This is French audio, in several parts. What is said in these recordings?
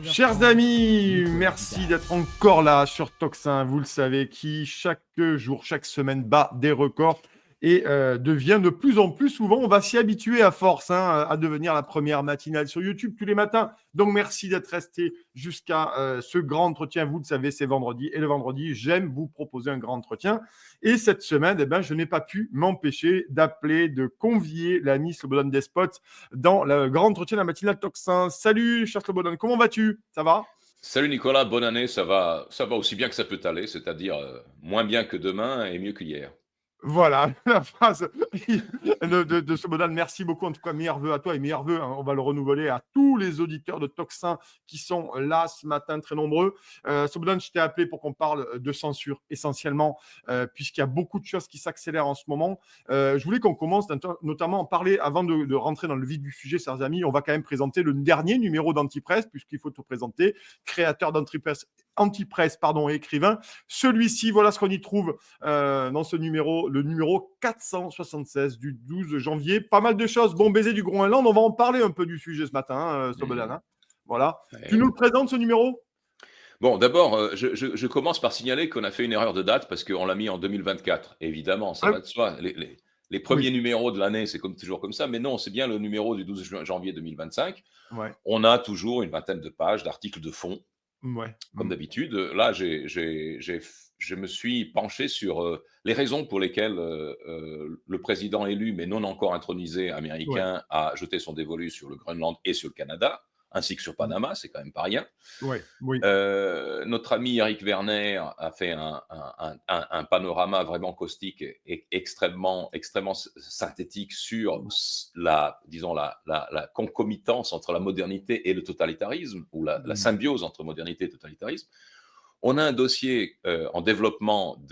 Chers amis, merci d'être encore là sur Toxin. Vous le savez, qui chaque jour, chaque semaine bat des records et devient de plus en plus souvent, on va s'y habituer à force, à devenir la première matinale sur YouTube tous les matins. Donc merci d'être resté jusqu'à ce grand entretien. Vous le savez, c'est vendredi. Et le vendredi, j'aime vous proposer un grand entretien. Et cette semaine, je n'ai pas pu m'empêcher d'appeler, de convier l'ami Slobodan Despot dans le grand entretien de la matinale Toxin. Salut, cher Slobodan, comment vas-tu? Ça va? Salut Nicolas, bonne année, ça va aussi bien que ça peut aller, c'est-à-dire moins bien que demain et mieux qu'hier. Voilà, la phrase de Slobodan. Merci beaucoup. En tout cas, meilleurs vœux à toi et meilleurs vœux, on va le renouveler à tous les auditeurs de Toxin qui sont là ce matin, très nombreux. Slobodan, je t'ai appelé pour qu'on parle de censure essentiellement, puisqu'il y a beaucoup de choses qui s'accélèrent en ce moment. Je voulais qu'on commence notamment à parler, avant de rentrer dans le vif du sujet, chers amis, on va quand même présenter le dernier numéro d'Antipresse, puisqu'il faut te présenter, créateur d'Antipresse, et écrivain. Celui-ci, voilà ce qu'on y trouve dans ce numéro, le numéro 476 du 12 janvier. Pas mal de choses. Bon baiser du Groenland, on va en parler un peu du sujet ce matin, Slobodan. Voilà. Ouais. Tu nous le présentes, ce numéro? Bon, d'abord, je commence par signaler qu'on a fait une erreur de date parce qu'on l'a mis en 2024. Évidemment, ça va de soi. Les premiers numéros de l'année, c'est toujours comme ça, mais non, c'est bien le numéro du 12 janvier 2025. Ouais. On a toujours une vingtaine de pages d'articles de fond, Ouais. comme d'habitude. Là, je me suis penché sur les raisons pour lesquelles le président élu, mais non encore intronisé américain, a jeté son dévolu sur le Groenland et sur le Canada, ainsi que sur Panama, c'est quand même pas rien. Ouais. Oui. Notre ami Eric Werner a fait un panorama vraiment caustique et extrêmement synthétique sur disons la concomitance entre la modernité et le totalitarisme, ou la symbiose entre modernité et totalitarisme. On a un dossier en développement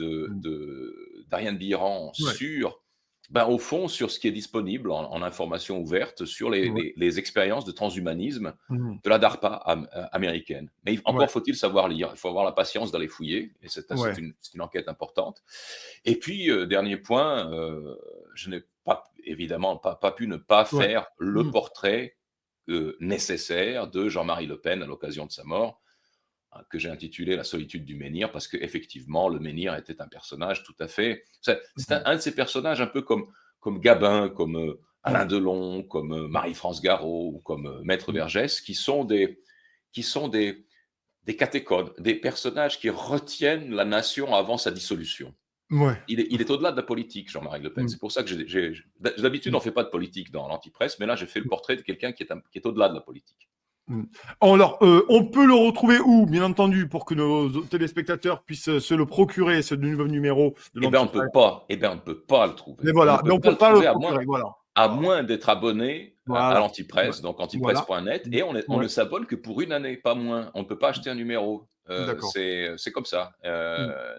d'Ariane Biran sur, au fond, sur ce qui est disponible en information ouverte sur les expériences de transhumanisme de la DARPA américaine. Mais encore faut-il savoir lire, il faut avoir la patience d'aller fouiller, et c'est une enquête importante. Et puis, dernier point, je n'ai évidemment pas pu ne pas faire le portrait nécessaire de Jean-Marie Le Pen à l'occasion de sa mort, que j'ai intitulé La solitude du menhir, parce qu'effectivement, le menhir était un personnage tout à fait... C'est un de ces personnages un peu comme Gabin, comme Alain Delon, comme Marie-France Garot, ou comme Maître Vergès, qui sont des catéchones, des personnages qui retiennent la nation avant sa dissolution. Ouais. Il est au-delà de la politique, Jean-Marie Le Pen. C'est pour ça que d'habitude, on ne fait pas de politique dans l'Antipresse, mais là, j'ai fait le portrait de quelqu'un qui est au-delà de la politique. Alors, on peut le retrouver où, bien entendu, pour que nos téléspectateurs puissent se le procurer, ce nouveau numéro de l'Antipresse? On ne peut pas le trouver. Mais voilà, on ne peut pas le procurer, à moins d'être abonné à l'Antipresse, donc antipresse.net, et on ne s'abonne que pour une année, pas moins. On ne peut pas acheter un numéro. C'est comme ça.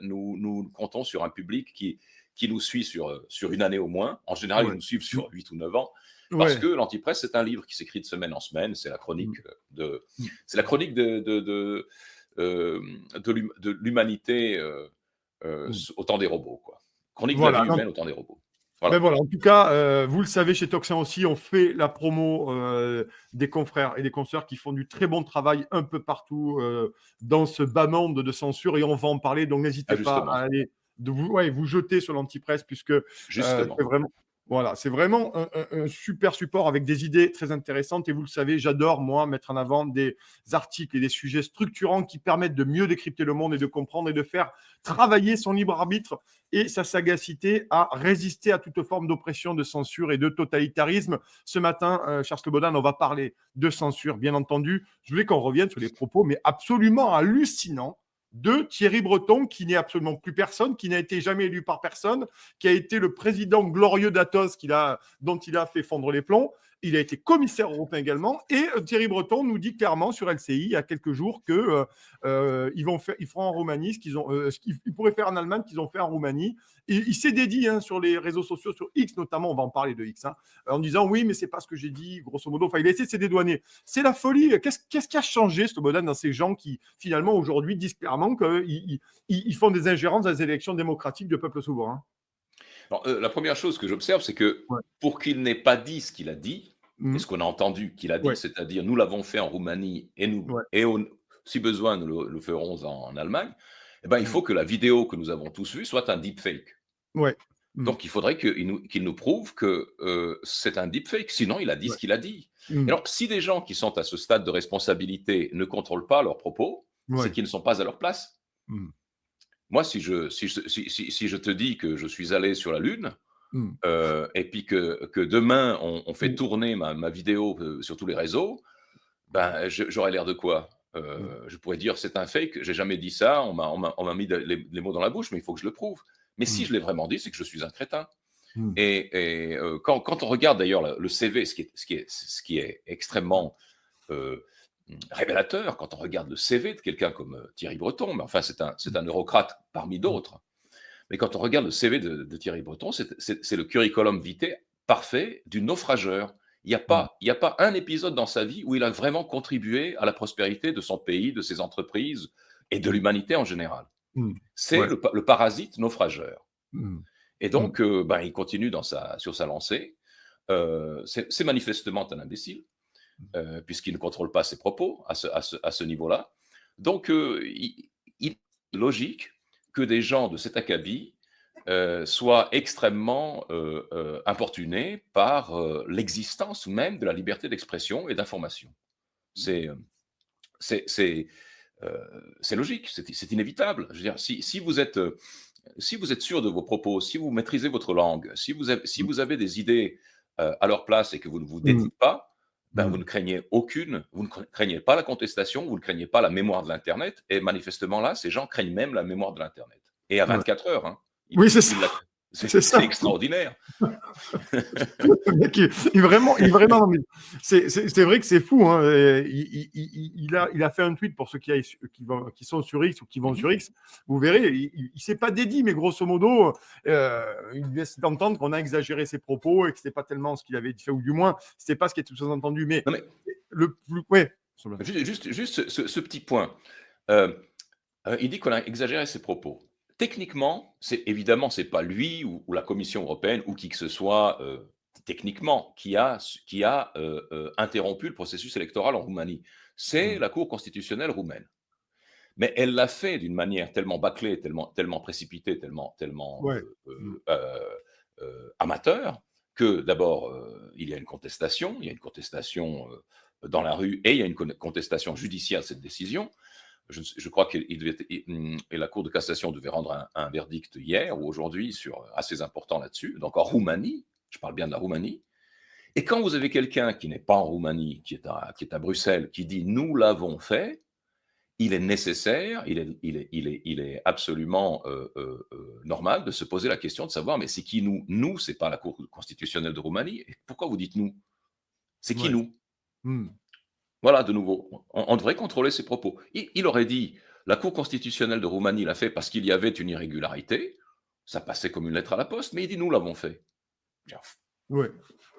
Nous comptons sur un public qui nous suit sur une année au moins. En général, ils nous suivent sur 8 ou 9 ans. Parce que l'Antipresse, c'est un livre qui s'écrit de semaine en semaine. C'est la chronique de l'humanité au temps des robots, quoi. Chronique de la vie humaine au temps des robots. Voilà. Mais voilà, en tout cas, vous le savez, chez Toxin aussi, on fait la promo des confrères et des consoeurs qui font du très bon travail un peu partout dans ce bas monde de censure, et on va en parler. Donc n'hésitez pas à aller vous jeter sur l'Antipresse, puisque c'est vraiment un super support avec des idées très intéressantes. Et vous le savez, j'adore, moi, mettre en avant des articles et des sujets structurants qui permettent de mieux décrypter le monde et de comprendre et de faire travailler son libre arbitre et sa sagacité à résister à toute forme d'oppression, de censure et de totalitarisme. Ce matin, cher Slobodan, on va parler de censure, bien entendu. Je voulais qu'on revienne sur les propos, mais absolument hallucinants, de Thierry Breton, qui n'est absolument plus personne, qui n'a été jamais élu par personne, qui a été le président glorieux d'Athos dont il a fait fondre les plombs. Il a été commissaire européen également. Et Thierry Breton nous dit clairement sur LCI il y a quelques jours qu'ils feront en Roumanie ce qu'ils pourraient faire en Allemagne, qu'ils ont fait en Roumanie. Et il s'est dédié sur les réseaux sociaux, sur X notamment, on va en parler de X, en disant oui, mais c'est pas ce que j'ai dit, grosso modo. Enfin, il a essayé de se dédouaner. C'est la folie. Qu'est-ce qui a changé, Slobodan, dans ces gens qui, finalement, aujourd'hui, disent clairement qu'ils font des ingérences dans les élections démocratiques de peuples souverains? Alors, la première chose que j'observe, c'est que pour qu'il n'ait pas dit ce qu'il a dit, Et Mmh. ce qu'on a entendu qu'il a dit, Ouais, c'est-à-dire: «Nous l'avons fait en Roumanie et ouais, si besoin, nous le ferons en Allemagne», eh ben, il mmh, faut que la vidéo que nous avons tous vue soit un deepfake. ouais, mmh, Donc il faudrait qu'il nous prouve que, c'est un deepfake, sinon il a dit ouais, ce qu'il a dit. Et mmh, alors, si des gens qui sont à ce stade de responsabilité ne contrôlent pas leurs propos, c'est ouais, qu'ils ne sont pas à leur place. mmh, Moi, si je te dis que je suis allé sur la Lune, mmh, et puis que demain on fait mmh, tourner ma vidéo, sur tous les réseaux, ben, j'aurais l'air de quoi? mmh, Je pourrais dire: «C'est un fake, j'ai jamais dit ça, on m'a mis les mots dans la bouche, mais il faut que je le prouve». Mais si mmh, je l'ai vraiment dit, c'est que je suis un crétin. mmh, Quand on regarde d'ailleurs le CV, ce qui est extrêmement, heu, révélateur, quand on regarde le CV de quelqu'un comme, Thierry Breton, mais enfin c'est un eurocrate parmi mmh, d'autres. Mais quand on regarde le CV de Thierry Breton, c'est le curriculum vitae parfait du naufrageur. Il n'y a mmh, pas il y a pas un épisode dans sa vie où il a vraiment contribué à la prospérité de son pays, de ses entreprises et de mmh, l'humanité en général. mmh, C'est ouais, le parasite naufrageur. mmh, Et mmh, donc, ben, il continue sur sa lancée. C'est manifestement un imbécile, puisqu'il ne contrôle pas ses propos à ce niveau-là. Donc, il est logique que des gens de cet acabit soient extrêmement importunés par l'existence même de la liberté d'expression et d'information. C'est, euh, c'est logique, c'est inévitable. Je veux dire, si vous êtes sûr de vos propos, si vous maîtrisez votre langue, si vous avez des idées à leur place et que vous ne vous mmh, dédites pas, ben, mmh, vous ne craignez pas la contestation, vous ne craignez pas la mémoire de l'Internet, et manifestement là, ces gens craignent même la mémoire de l'Internet. Et à ouais. 24 heures, hein, Oui, c'est ça, c'est c'est ça. extraordinaire. Le mec, il est vraiment, non, mais c'est vrai que c'est fou, hein. Il a fait un tweet pour ceux qui sont sur X ou qui vont Mhm. sur X. Vous verrez, il s'est pas dédié, mais grosso modo, il laisse entendre qu'on a exagéré ses propos et que c'était pas tellement ce qu'il avait fait, ou du moins, c'était pas ce qui était sous-entendu. Mais Non mais le plus, ouais, juste ce petit point. Euh, il dit qu'on a exagéré ses propos. Techniquement, c'est pas lui ou la Commission européenne ou qui que ce soit, techniquement, qui a interrompu le processus électoral en Roumanie. C'est mmh, la Cour constitutionnelle roumaine. Mais elle l'a fait d'une manière tellement bâclée, tellement précipitée, tellement, ouais, mmh, amateur, que d'abord, il y a une contestation, dans la rue, et il y a une contestation judiciaire de cette décision. Je crois et la Cour de cassation devait rendre un verdict hier ou aujourd'hui assez important là-dessus, donc en Roumanie, je parle bien de la Roumanie. Et quand vous avez quelqu'un qui n'est pas en Roumanie, qui est à Bruxelles, qui dit: «Nous l'avons fait», il est nécessaire, il est absolument, normal de se poser la question de savoir: «Mais c'est qui nous?» Nous, c'est pas la Cour constitutionnelle de Roumanie. Et pourquoi vous dites «nous»? C'est qui ouais, nous? mmh, Voilà, de nouveau, on devrait contrôler ses propos. Il aurait dit: «La Cour constitutionnelle de Roumanie l'a fait parce qu'il y avait une irrégularité», ça passait comme une lettre à la poste, mais il dit: «Nous l'avons fait». Bien, ouais,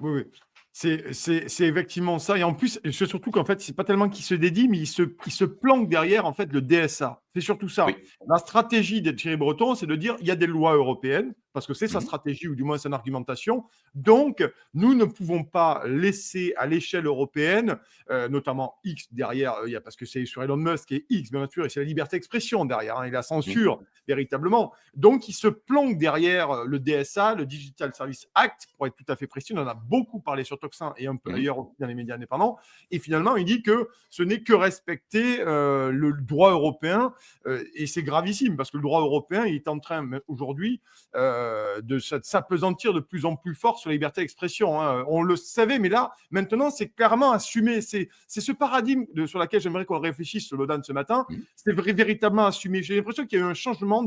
oui, oui. C'est effectivement ça, et en plus, c'est surtout qu'en fait, c'est pas tellement qu'il se dédie, mais il se planque derrière, en fait, le DSA. C'est surtout ça. oui. La stratégie de Thierry Breton, c'est de dire: «Il y a des lois européennes», parce que c'est sa Mmh. stratégie, ou du moins son argumentation. Donc nous ne pouvons pas laisser à l'échelle européenne, notamment X derrière, il y a, parce que c'est sur Elon Musk et X, bien sûr, et c'est la liberté d'expression derrière, hein, et la Mmh. censure, véritablement. Donc il se planque derrière, le DSA, le Digital Service Act, pour être tout à fait précis. On en a beaucoup parlé sur Toxin et un peu Mmh. ailleurs aussi dans les médias indépendants. Et finalement, il dit que ce n'est que respecter, le droit européen, et c'est gravissime, parce que le droit européen, il est en train aujourd'hui, de s'apesantir de plus en plus fort sur la liberté d'expression, hein. On le savait, mais là, maintenant, c'est clairement assumé. C'est ce paradigme sur lequel j'aimerais qu'on réfléchisse sur l'ODAN ce matin. Mmh. C'est véritablement assumé. J'ai l'impression qu'il y a eu un changement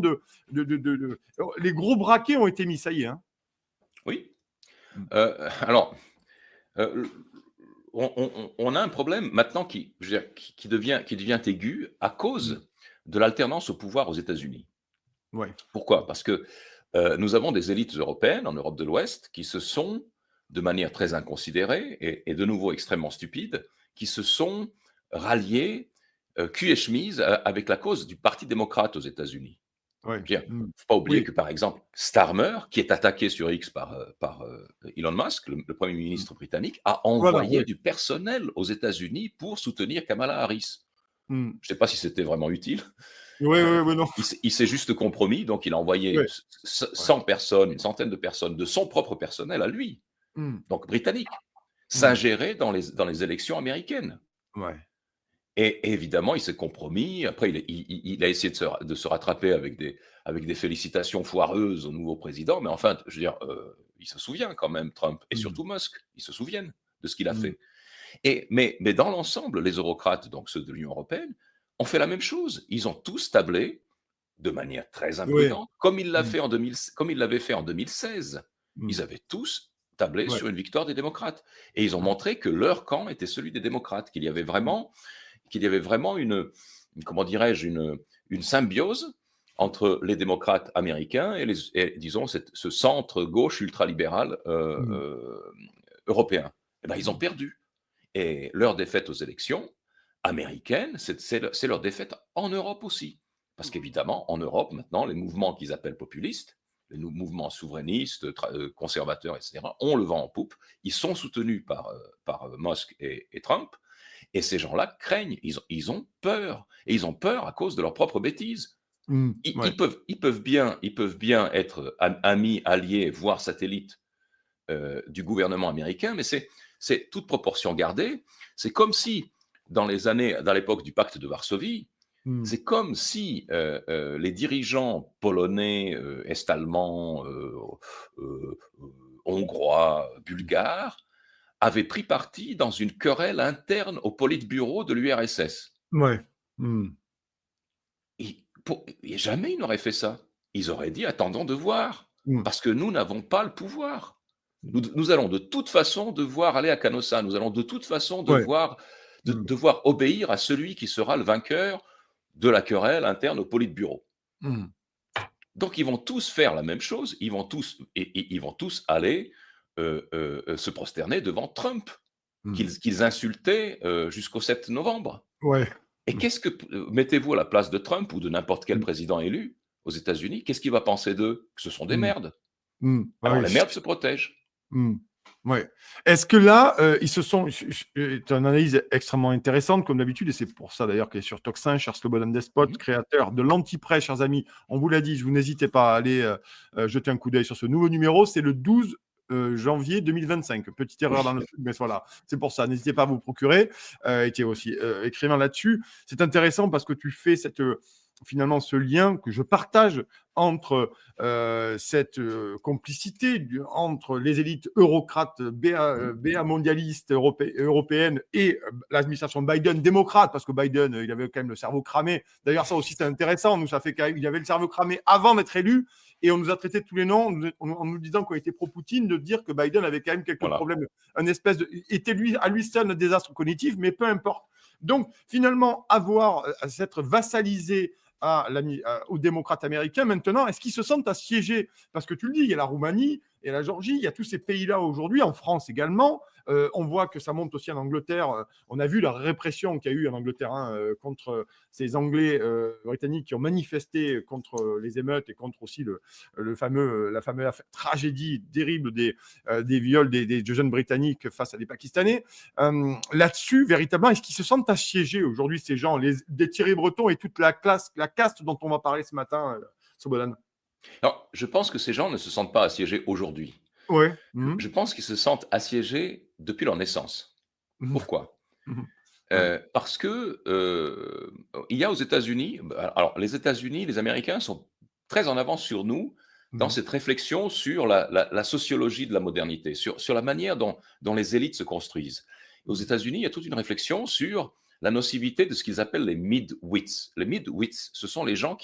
les gros braquets ont été mis, ça y est, hein. Oui. Mmh. Alors, heu, on a un problème maintenant qui je veux dire, qui devient aigu à Mmh. cause de l'alternance au pouvoir aux États-Unis. Ouais. Pourquoi? Parce que, nous avons des élites européennes, en Europe de l'Ouest, qui se sont, de manière très inconsidérée et de nouveau extrêmement stupide, qui se sont ralliées, cul et chemise, avec la cause du parti démocrate aux États-Unis. Ouais. Je veux dire, Mmh. faut pas oublier Oui. que, par exemple, Starmer, qui est attaqué sur X par Elon Musk, le Premier Mmh. ministre britannique, a Voilà, envoyé ouais. du personnel aux États-Unis pour soutenir Kamala Harris. Mmh. Je ne sais pas si c'était vraiment utile. Ouais, ouais, ouais, non. Il s'est juste compromis, donc il a envoyé Ouais, ouais. 100 personnes, une centaine de personnes de son propre personnel à lui, Mmh. donc britannique, Mmh. s'ingérer dans les élections américaines. Ouais. Et évidemment, il s'est compromis. Après, il a essayé de se rattraper avec des félicitations foireuses au nouveau président. Mais enfin, je veux dire, il se souvient quand même, Trump, et Mmh. surtout Musk, ils se souviennent de ce qu'il a Mmh. fait. Mais dans l'ensemble, les eurocrates, donc ceux de l'Union européenne, ont fait la même chose. Ils ont tous tablé de manière très Ouais. imprudente, comme Mmh. comme ils l'avaient fait en 2016. Mmh. Ils avaient tous tablé Ouais. sur une victoire des démocrates. Et ils ont Mmh. montré que leur camp était celui des démocrates, qu'il y avait vraiment comment dirais-je, une symbiose entre les démocrates américains et disons, ce centre gauche ultralibéral Mmh. européen. Eh ben, ils ont Mmh. perdu. Et leur défaite aux élections américaines, c'est leur défaite en Europe aussi. Parce qu'évidemment, en Europe, maintenant, les mouvements qu'ils appellent populistes, les mouvements souverainistes, conservateurs, etc., ont le vent en poupe. Ils sont soutenus par Musk et Trump. Et ces gens-là craignent, ils ont peur. Et ils ont peur à cause de leurs propres bêtises. Mmh. Ils, Ouais. ils peuvent, ils peuvent bien être amis, alliés, voire satellites du gouvernement américain, mais c'est toute proportion gardée. C'est comme si, dans l'époque du pacte de Varsovie, Mmh. c'est comme si les dirigeants polonais, est-allemands, euh, hongrois, bulgares, avaient pris parti dans une querelle interne au Politburo de l'URSS. Ouais. Mmh. Et jamais ils n'auraient fait ça. Ils auraient dit: «Attendons de voir, Mmh. parce que nous n'avons pas le pouvoir. Nous allons de toute façon devoir aller à Canossa. Nous allons de toute façon Ouais. Mmh. devoir obéir à celui qui sera le vainqueur de la querelle interne au Politburo». Mmh. Donc ils vont tous faire la même chose, ils vont tous aller, se prosterner devant Trump, Mmh. qu'ils insultaient, jusqu'au 7 novembre. Ouais. Et Mmh. qu'est-ce que mettez-vous à la place de Trump ou de n'importe quel Mmh. président élu aux États-Unis, qu'est-ce qu'il va penser d'eux? Que ce sont des Mmh. merdes. Mmh. Bah Alors oui. les merdes se protègent. Mmh. Ouais. Est-ce que là, ils se sont tu as une analyse extrêmement intéressante comme d'habitude et c'est pour ça d'ailleurs qu'elle est sur Toxin, cher Slobodan Despot, Mmh. créateur de l'Antiprêt, chers amis. On vous l'a dit, vous n'hésitez pas à aller, jeter un coup d'œil sur ce nouveau numéro. C'est le 12, janvier 2025. Petite erreur dans Oui. le truc, mais voilà, c'est pour ça. N'hésitez pas à vous procurer, et tu es aussi, écrivain là-dessus. C'est intéressant parce que tu fais finalement ce lien que je partage entre cette complicité entre les élites eurocrates, Mmh. mondialistes européennes et l'administration Biden démocrate, parce que Biden, il avait quand même le cerveau cramé. D'ailleurs, ça aussi, c'est intéressant. Nous, ça fait quand même, il avait le cerveau cramé avant d'être élu et on nous a traité de tous les noms en nous disant qu'on était pro-Poutine, de dire que Biden avait quand même quelques Voilà. problèmes, était lui, à lui seul un désastre cognitif, mais peu importe. Donc, finalement, s'être vassalisé aux démocrates américains. Maintenant, est-ce qu'ils se sentent assiégés? Parce que tu le dis, il y a la Roumanie, il y a la Géorgie, il y a tous ces pays-là aujourd'hui, en France également. On voit que ça monte aussi en Angleterre. On a vu la répression qu'il y a eu en Angleterre, hein, contre ces Anglais britanniques qui ont manifesté contre les émeutes et contre aussi la fameuse tragédie terrible des viols des jeunes Britanniques face à des Pakistanais. Là-dessus, véritablement, est-ce qu'ils se sentent assiégés aujourd'hui, ces gens, des Thierry Breton et toute la caste dont on va parler ce matin, Slobodan? Alors, je pense que ces gens ne se sentent pas assiégés aujourd'hui. Ouais. Je Mmh. je pense qu'ils se sentent assiégés depuis leur naissance. Mmh. Pourquoi? Mmh. Ouais. Parce que, il y a aux États-Unis, alors les États-Unis, les Américains sont très en avance sur nous dans Mmh. cette réflexion sur la sociologie de la modernité, sur la manière dont les élites se construisent. Aux Mmh. États-Unis, il y a toute une réflexion sur la nocivité de ce qu'ils appellent les mid-wits. Les mid-wits, ce sont les gens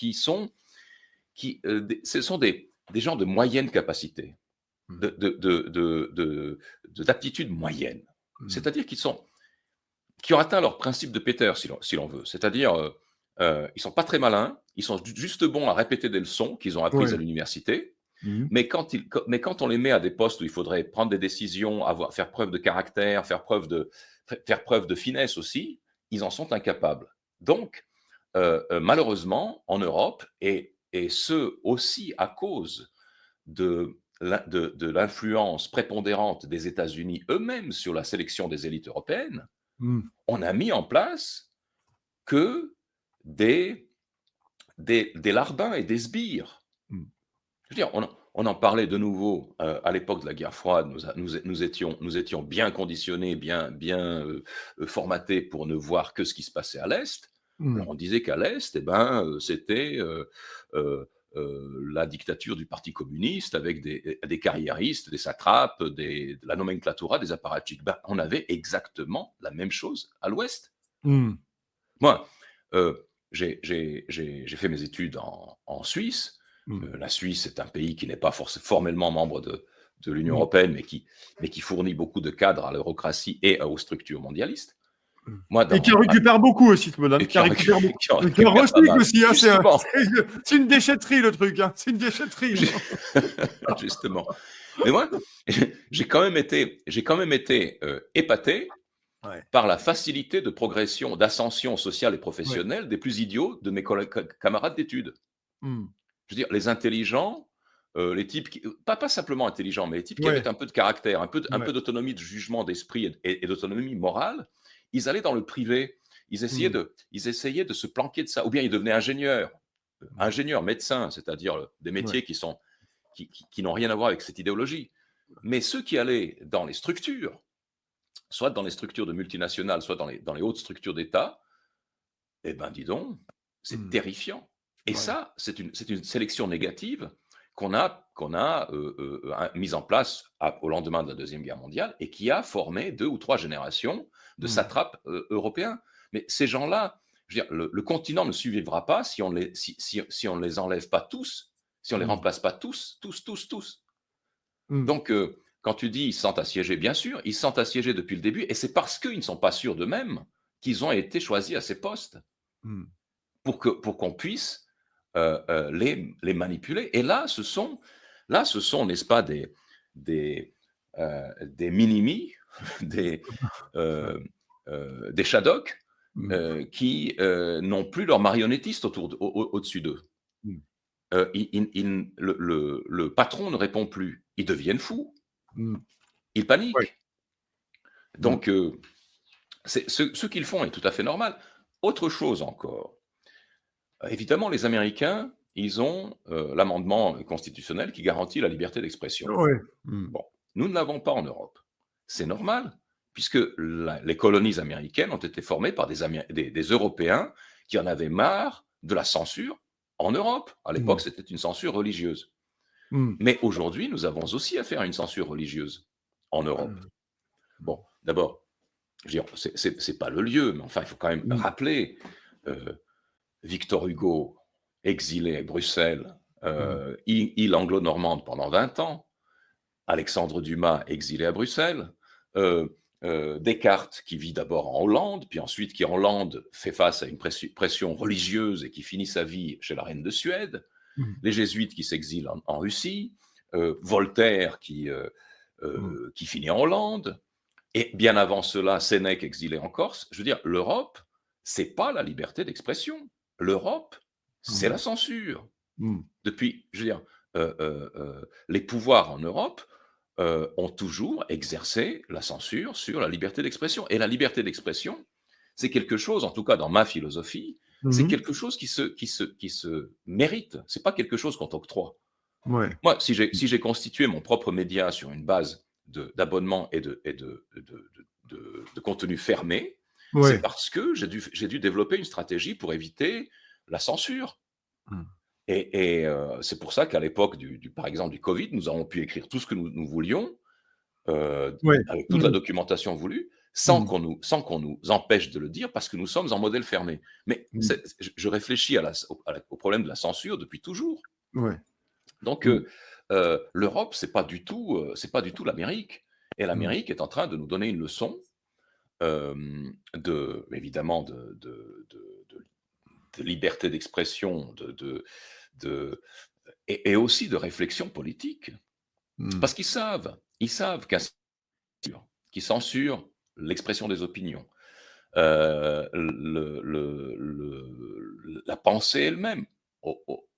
ce sont des gens de moyenne capacité, Mmh. d'aptitude moyenne. Mmh. C'est-à-dire qui ont atteint leur principe de Peter, si l'on veut. C'est-à-dire, ils sont pas très malins, ils sont juste bons à répéter des leçons qu'ils ont apprises à Ouais. l'université, Mmh. mais quand on les met à des postes où il faudrait prendre des décisions, faire preuve de caractère, faire preuve de finesse aussi, ils en sont incapables. Donc, malheureusement, en Europe et et ce aussi à cause de l'influence prépondérante des États-Unis eux-mêmes sur la sélection des élites européennes, Mmh. on a mis en place que des, des larbins et des sbires. Mmh. Je veux dire, on en parlait de nouveau à l'époque de la guerre froide. Nous étions bien conditionnés, formatés pour ne voir que ce qui se passait à l'Est. Mmh. Alors on disait qu'à l'Est, eh ben, c'était euh, la dictature du Parti communiste avec des carriéristes, des satrapes, de la nomenclatura, des apparatchiks. Ben, on avait exactement la même chose à l'Ouest. Mmh. Moi, j'ai fait mes études en Suisse. Mmh. La Suisse est un pays qui n'est pas formellement membre de l'Union Mmh. européenne, mais qui fournit beaucoup de cadres à l'eurocratie et aux structures mondialistes. Mmh. Moi, Et qui en récupère beaucoup aussi, ce et modèle. Qui en récupère beaucoup. qui en Et qui en récupère pas recycle mal. aussi. Hein, Justement, c'est une déchetterie, le truc. Hein. C'est une déchetterie. justement. Mais moi, j'ai quand même été épaté Ouais. par la facilité de progression, d'ascension sociale et Ouais. professionnelle des plus idiots de mes camarades d'études. Mmh. Je veux dire, les intelligents, les types qui pas simplement intelligents, mais les types qui Ouais. avaient un peu de caractère, un Ouais. peu d'autonomie de jugement, d'esprit et d'autonomie morale, ils allaient dans le privé. Mmh. Ils essayaient de se planquer de ça, ou bien ils devenaient ingénieurs, Mmh. ingénieurs, médecins, c'est-à-dire, des Ouais. métiers qui n'ont rien à voir avec cette idéologie. Mais ceux qui allaient dans les structures, soit dans les structures de multinationales, soit dans les hautes structures d'État, eh ben, dis donc, c'est Mmh. terrifiant. Et Ouais. ça, c'est une sélection négative qu'on a mise en place au lendemain de la Deuxième Guerre mondiale et qui a formé 2 ou 3 générations de Mmh. satrapes européens. Mais ces gens-là, je veux dire, le continent ne survivra pas si on les, si on ne les enlève pas tous, si on ne les Mmh. remplace pas tous, tous, tous, tous. Mmh. Donc, quand tu dis ils se sentent assiégés, bien sûr, ils se sentent assiégés depuis le début, et c'est parce qu'ils ne sont pas sûrs d'eux-mêmes qu'ils ont été choisis à ces postes Mmh. pour qu'on puisse les manipuler. Et là, ce sont, n'est-ce pas, des minimis, des, Ouais. des shadocks Mmh. qui n'ont plus leur marionnettiste au-dessus d'eux. Mmh. Le patron ne répond plus. Ils deviennent fous, Mmh. ils Ouais. paniquent. Mmh. Donc, ce qu'ils font est tout à fait normal. Autre chose encore, évidemment, les Américains, ils ont l'amendement constitutionnel qui garantit la liberté d'expression. Ouais. Mmh. Bon, nous ne l'avons pas en Europe. C'est normal, puisque les colonies américaines ont été formées par des Européens qui en avaient marre de la censure en Europe. À l'époque, Mmh. c'était une censure religieuse. Mmh. Mais aujourd'hui, nous avons aussi affaire à une censure religieuse en Europe. Mmh. Bon, d'abord, je veux dire, c'est pas le lieu, mais enfin, il faut quand même Mmh. rappeler euh, Victor Hugo, exilé à Bruxelles, Mmh. île anglo-normande pendant 20 ans, Alexandre Dumas, exilé à Bruxelles, Descartes, qui vit d'abord en Hollande, puis ensuite qui en Hollande fait face à une pression religieuse et qui finit sa vie chez la reine de Suède, Mmh. les jésuites qui s'exilent en Russie, Voltaire Mmh. qui finit en Hollande, et bien avant cela, Sénèque exilé en Corse. Je veux dire, l'Europe, c'est pas la liberté d'expression. L'Europe, c'est Mmh. la censure. Mmh. Depuis, je veux dire, les pouvoirs en Europe ont toujours exercé la censure sur la liberté d'expression. Et la liberté d'expression, c'est quelque chose, en tout cas dans ma philosophie, c'est Mmh. quelque chose qui se mérite. C'est pas quelque chose qu'on octroie. Ouais. Moi, si j'ai constitué mon propre média sur une base d'abonnement et de contenu fermé, c'est Ouais. parce que j'ai dû développer une stratégie pour éviter la censure. Mmh. Et c'est pour ça qu'à l'époque, par exemple, du Covid, nous avons pu écrire tout ce que nous voulions, Ouais. avec toute la Mmh. documentation voulue, Mmh. sans qu'on nous empêche de le dire, parce que nous sommes en modèle fermé. Mais Mmh. je réfléchis au problème de la censure depuis toujours. Ouais. Donc, Mmh. l'Europe, c'est pas du tout l'Amérique. Et Mmh. l'Amérique est en train de nous donner une leçon, évidemment, de liberté d'expression, et aussi de réflexion politique. Mmh. Parce ils savent qui censure l'expression des opinions, la pensée elle-même,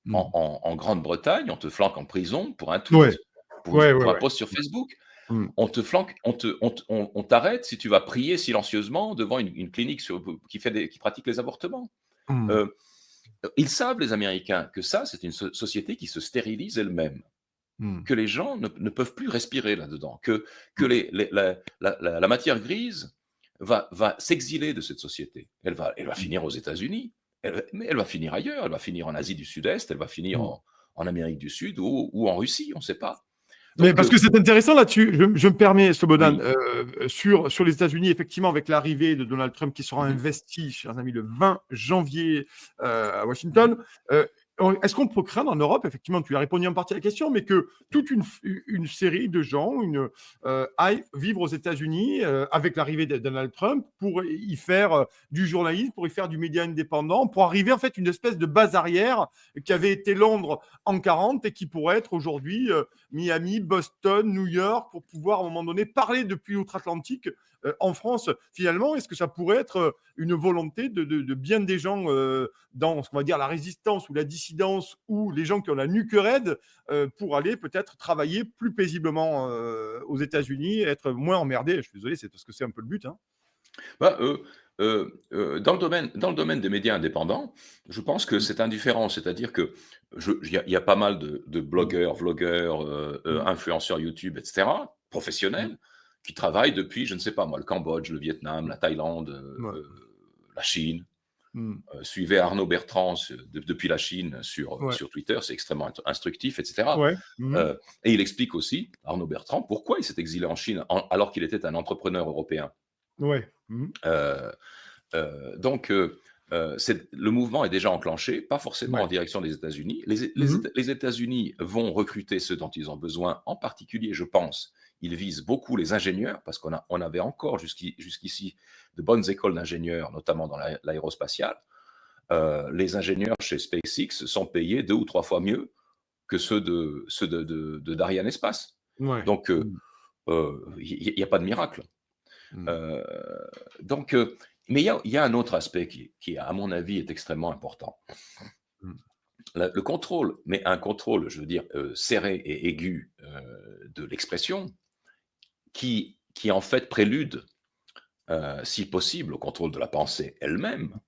Mmh. En Grande-Bretagne, on te flanque en prison pour un Ouais. tweet, Ouais, ouais, pour un ouais. post sur Facebook. Mmh. On te flanque, on t'arrête si tu vas prier silencieusement devant une clinique qui pratique les avortements. Mmh. Euh, Ils savent, les Américains, que ça, c'est une société qui se stérilise elle-même, Mmh. que les gens ne peuvent plus respirer là-dedans, que Mmh. la matière grise va s'exiler de cette société. Elle va Mmh. finir aux États-Unis, mais elle va finir ailleurs, elle va finir en Asie du Sud-Est, elle va finir Mmh. en Amérique du Sud ou en Russie, on ne sait pas. Mais Donc, parce que c'est intéressant là-dessus, je me permets, Slobodan, oui. sur les États-Unis, effectivement, avec l'arrivée de Donald Trump qui sera Mhm. investi, chers amis, le 20 janvier à Washington, euh, est-ce qu'on peut craindre en Europe, effectivement, tu as répondu en partie à la question, mais que toute une série de gens aillent vivre aux États-Unis avec l'arrivée de Donald Trump pour y faire du journalisme, pour y faire du média indépendant, pour arriver en fait une espèce de base arrière qui avait été Londres en 40 et qui pourrait être aujourd'hui Miami, Boston, New York, pour pouvoir à un moment donné parler depuis l'outre-Atlantique en France. Finalement, est-ce que ça pourrait être une volonté de bien des gens dans ce qu'on va dire la résistance ou la dissidence ou les gens qui ont la nuque raide pour aller peut-être travailler plus paisiblement aux États-Unis, être moins emmerdés. Je suis désolé, c'est parce que c'est un peu le but. Hein. Bah, dans le domaine des médias indépendants, je pense que c'est indifférent. C'est-à-dire que il y a pas mal de Mm. blogueurs, vlogueurs, Mm. influenceurs YouTube, etc., Mm. professionnels, qui travaillent depuis, je ne sais pas moi, le Cambodge, le Vietnam, la Thaïlande, Ouais. la Chine. Mm. Suivez Arnaud Bertrand depuis la Chine Ouais. sur Twitter, c'est extrêmement instructif, etc. Ouais. Mm. Et il explique aussi, Arnaud Bertrand, pourquoi il s'est exilé en Chine alors qu'il était un entrepreneur européen. Ouais. Mm. Euh, donc, le mouvement est déjà enclenché, pas forcément Ouais. en direction des États-Unis. Mm. Les États-Unis vont recruter ceux dont ils ont besoin, en particulier, je pense, ils visent beaucoup les ingénieurs, parce on avait encore jusqu'ici de bonnes écoles d'ingénieurs, notamment dans l'aérospatiale. Les ingénieurs chez SpaceX sont payés 2 ou 3 fois mieux que ceux d'Ariane Espace. Ouais. Donc, Mm. il n'y a pas de miracle. Mm. Euh, donc, mais il y a un autre aspect qui, à mon avis, est extrêmement important. Mm. Le contrôle, mais un contrôle, je veux dire, serré et aigu de l'expression, qui en fait prélude, si possible, au contrôle de la pensée elle-même,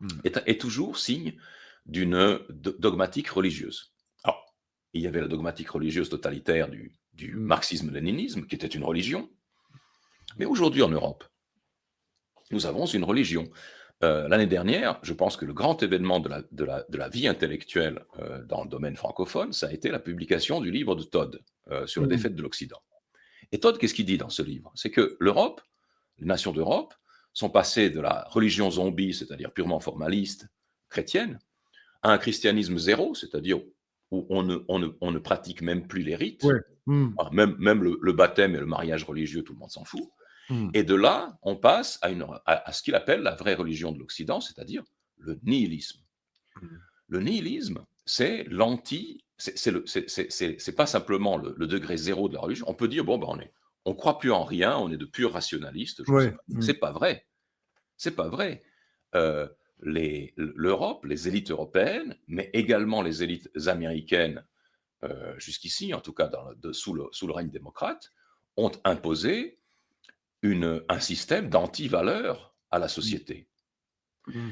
Mm. est toujours signe d'une dogmatique religieuse. Alors, il y avait la dogmatique religieuse totalitaire du Mm. marxisme-léninisme, qui était une religion, mais aujourd'hui en Europe, nous avons une religion. L'année dernière, je pense que le grand événement de la vie intellectuelle dans le domaine francophone, ça a été la publication du livre de Todd sur la Mm. défaite de l'Occident. Et Todd, qu'est-ce qu'il dit dans ce livre? C'est que l'Europe, les nations d'Europe, sont passées de la religion zombie, c'est-à-dire purement formaliste, chrétienne, à un christianisme zéro, c'est-à-dire où on ne pratique même plus les rites, Ouais. Mm. même le baptême et le mariage religieux, tout le monde s'en fout. Mm. Et de là, on passe à ce qu'il appelle la vraie religion de l'Occident, c'est-à-dire le nihilisme. Mm. Le nihilisme, c'est l'anti, c'est pas simplement le degré zéro de la religion. On peut dire, bon, ben on croit plus en rien, on est de purs rationalistes, je ne sais Ouais. pas. Mm. C'est pas vrai. C'est pas vrai. Euh, L'Europe, les élites européennes, mais également les élites américaines, jusqu'ici, en tout cas sous le règne démocrate, ont imposé un système d'anti-valeurs à la Mm. société. Mm.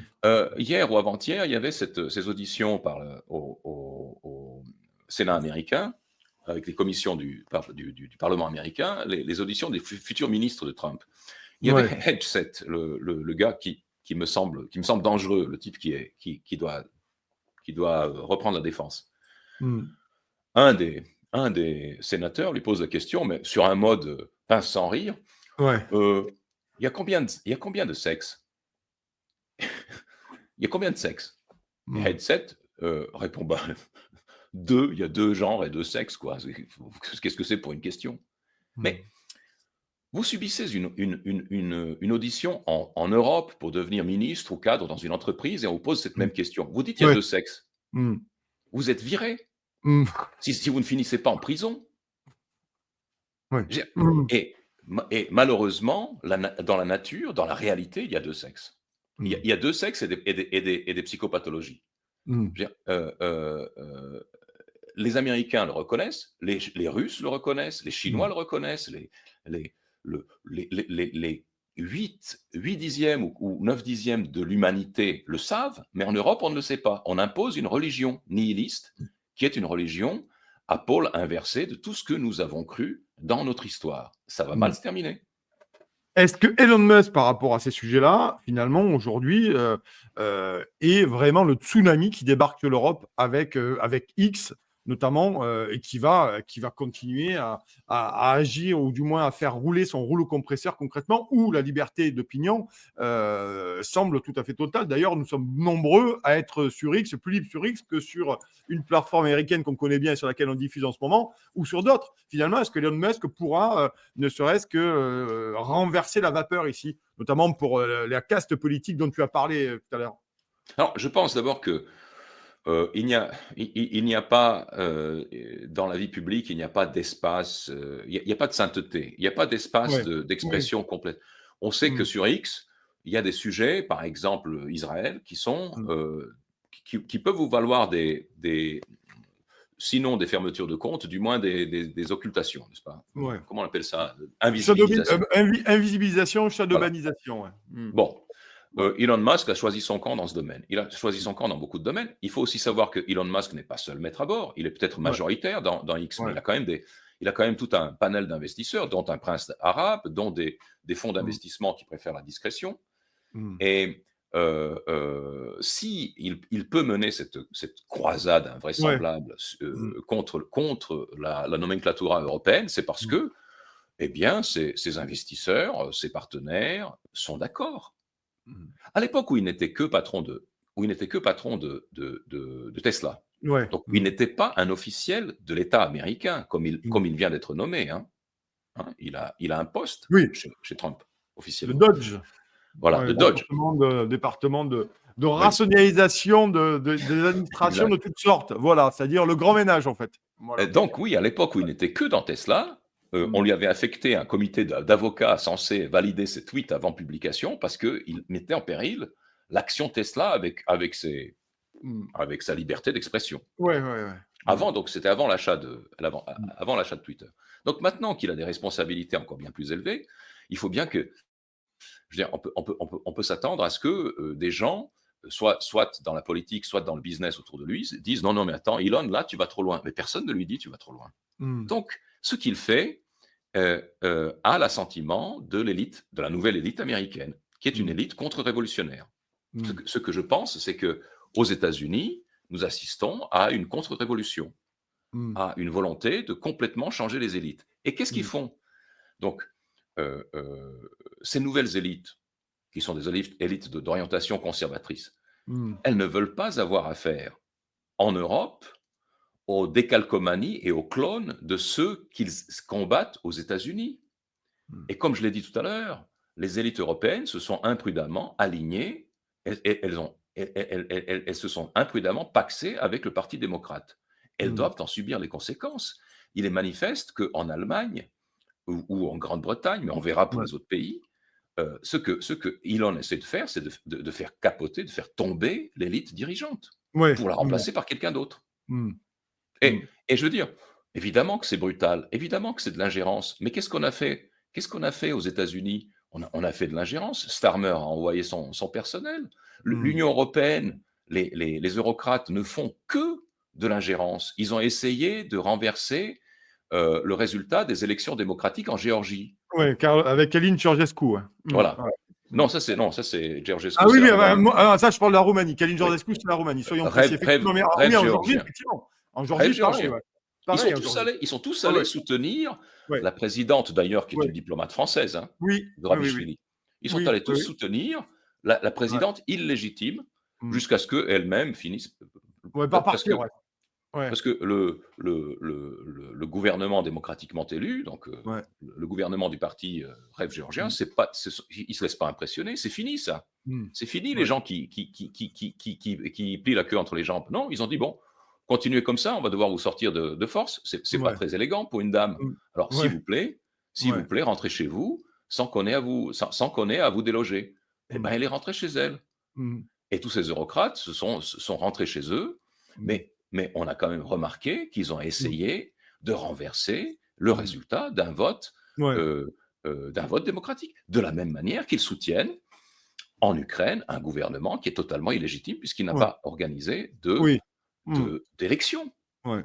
Hier ou avant-hier, il y avait ces auditions au Sénat américain, avec les commissions du Parlement américain, les auditions des futurs ministres de Trump. Il y avait Ouais. Hedgset, le gars qui me semble dangereux, le type qui doit reprendre la défense. Mm. Un des sénateurs lui pose la question, mais sur un mode pince sans rire, Ouais. il y a combien de sexes? Il y a combien de sexes? Et Mm. Headset répond, bah, deux, il y a 2 genres et 2 sexes, quoi. Qu'est-ce que c'est pour une question? Mm. Mais vous subissez une audition en Europe pour devenir ministre ou cadre dans une entreprise et on vous pose cette Mm. même question. Vous dites, il y a Ouais. 2 sexes. Mm. Vous êtes viré Mm. si vous ne finissez pas en prison. Ouais. Je veux dire, Mm. et malheureusement, dans la nature, dans la réalité, il y a 2 sexes. Mm. Il y a 2 sexes et des psychopathologies. Mmh. Je veux dire, les Américains le reconnaissent, les Russes le reconnaissent, les Mmh. Chinois le reconnaissent, les, les 8 dixièmes ou 9 dixièmes de l'humanité le savent, mais en Europe, on ne le sait pas. On impose une religion nihiliste qui est une religion à pôle inversé de tout ce que nous avons cru dans notre histoire. Ça va mal Mmh. se terminer. Est-ce que Elon Musk, par rapport à ces sujets-là, finalement, aujourd'hui, est vraiment le tsunami qui débarque sur l'Europe avec X, notamment, et qui va continuer à agir ou du moins à faire rouler son rouleau compresseur concrètement, où la liberté d'opinion semble tout à fait totale. D'ailleurs, nous sommes nombreux à être sur X, plus libres sur X que sur une plateforme américaine qu'on connaît bien et sur laquelle on diffuse en ce moment, ou sur d'autres. Finalement, est-ce que Elon Musk pourra ne serait-ce que renverser la vapeur ici, notamment pour la caste politique dont tu as parlé tout à l'heure? Alors, je pense d'abord que il n'y a pas, dans la vie publique, il n'y a pas d'espace, il y a pas de sainteté, il n'y a pas d'espace Ouais, oui. d'expression complète. On sait que Mmh, sur X, il y a des sujets, par exemple, Israël, qui sont, mmh. qui peuvent vous valoir des sinon des fermetures de comptes, du moins des occultations, n'est-ce pas? Ouais. Comment on appelle ça? Shadow Invisibilisation. invisibilisation, Voilà. shadowbanisation, ouais. Mmh. Bon, Ouais. Elon Musk a choisi son camp dans ce domaine. Il a choisi son camp dans beaucoup de domaines. Il faut aussi savoir que Elon Musk n'est pas seul maître à bord. Il est peut-être Ouais, majoritaire dans X, mais ouais. il a quand même tout un panel d'investisseurs, dont un prince arabe, dont des fonds Mmh, d'investissement qui préfèrent la discrétion. mmh, Et si il peut mener cette croisade ouais. invraisemblable Mmh, contre la nomenclatura européenne, c'est parce mmh, que, eh bien, ses investisseurs, ses partenaires sont d'accord. mmh. À l'époque où il n'était que patron de Tesla, Ouais. donc il Mmh, n'était pas un officiel de l'État américain mmh. comme il vient d'être nommé, hein. Il a un poste Oui, chez Trump, le officiellement. Dodge. Voilà, Ouais, le Dodge, département de oui, rationalisation des administrations de exact. toutes sortes. Voilà, c'est-à-dire le grand ménage, en fait. Voilà. Donc oui, à l'époque où il n'était que dans Tesla, on Mmh. lui avait affecté un comité d'avocats censé valider ses tweets avant publication parce qu'il mettait en péril l'action Tesla Mmh. avec sa liberté d'expression. Ouais, ouais, ouais. Mmh. Avant, donc c'était Mmh. avant l'achat de Twitter. Donc maintenant qu'il a des responsabilités encore bien plus élevées, il faut bien que, je veux dire, on peut s'attendre à ce que des gens, soit dans la politique, soit dans le business autour de lui, disent non, non, mais attends, Elon, là, tu vas trop loin. Mais personne ne lui dit tu vas trop loin. Mmh. Donc, ce qu'il fait a l'assentiment de l'élite, de la nouvelle élite américaine, qui est une Mmh. élite contre-révolutionnaire. Mmh. Ce que je pense, c'est que aux États-Unis, nous assistons à une contre-révolution, Mmh. à une volonté de complètement changer les élites. Et qu'est-ce qu'ils Mmh. font? Donc, heu ces nouvelles élites, qui sont des élites d'orientation conservatrice, Mmh. elles ne veulent pas avoir affaire, en Europe, aux décalcomanies et aux clones de ceux qu'ils combattent aux États-Unis. Mmh. Et comme je l'ai dit tout à l'heure, les élites européennes se sont imprudemment alignées, elles se sont imprudemment pacsées avec le Parti démocrate. Elles Mmh. doivent en subir les conséquences. Il est manifeste qu'en Allemagne ou en Grande-Bretagne, mais on verra pour Ouais. les autres pays, ce que Elon essaie de faire, c'est de faire capoter, de faire tomber l'élite dirigeante Ouais. pour la Mmh. remplacer par quelqu'un d'autre. Mmh. Mmh. Et je veux dire, évidemment que c'est brutal, évidemment que c'est de l'ingérence, mais qu'est-ce qu'on a fait? Qu'est-ce qu'on a fait aux États-Unis? On a fait de l'ingérence. Starmer a envoyé son personnel. Mmh. L'Union européenne, les eurocrates ne font que de l'ingérence. Ils ont essayé de renverser le résultat des élections démocratiques en Géorgie. Ouais, car avec Aline Ceausescu, ouais. Mmh. Voilà. Ouais. Mmh. Non, ça c'est Ah Georgescu, oui, c'est oui, la ah bah, Roumanie. moi ça je parle de la Roumanie. Kalin Oui. Georgescu, c'est la Roumanie, soyons précis. Rêve, Effectivement, rêve, mais rêve oui, en Géorgie, géorgien. effectivement. En Rêve Géorgie, pareil, géorgien. ouais. Pareil en Géorgie. Ils sont tous Ouais, allés ouais, soutenir ouais, la présidente d'ailleurs, qui est ouais. une diplomate française, hein, Oui, oui, oui, oui. Zurabichvili. Ils sont Oui, allés tous oui, oui. soutenir la Ouais. présidente illégitime Mmh. jusqu'à ce qu'elle-même finisse, Ouais, par parce que partir, ouais. Ouais, le gouvernement démocratiquement élu, donc ouais. le gouvernement du parti Rêve géorgien, Mmh. c'est pas, ils se laissent pas impressionner, c'est fini ça. Mmh. C'est fini les Ouais, gens qui plient la queue entre les jambes. Non, ils ont dit bon, continuez comme ça, on va devoir vous sortir de force. C'est pas ouais. très élégant pour une dame. Mmh. Alors Ouais, s'il vous ouais. plaît, rentrez chez vous sans qu'on ait à vous déloger. Eh ben, Mmh. elle est rentrée chez elle. Mmh. et tous ces eurocrates sont rentrés chez eux, Mmh. mais on a quand même remarqué qu'ils ont Mmh. essayé de renverser le Mmh. résultat Ouais. d'un vote démocratique. De la même manière qu'ils soutiennent en Ukraine un gouvernement qui est totalement illégitime puisqu'il n'a Ouais. pas organisé Oui. Mmh. d'élection Ouais.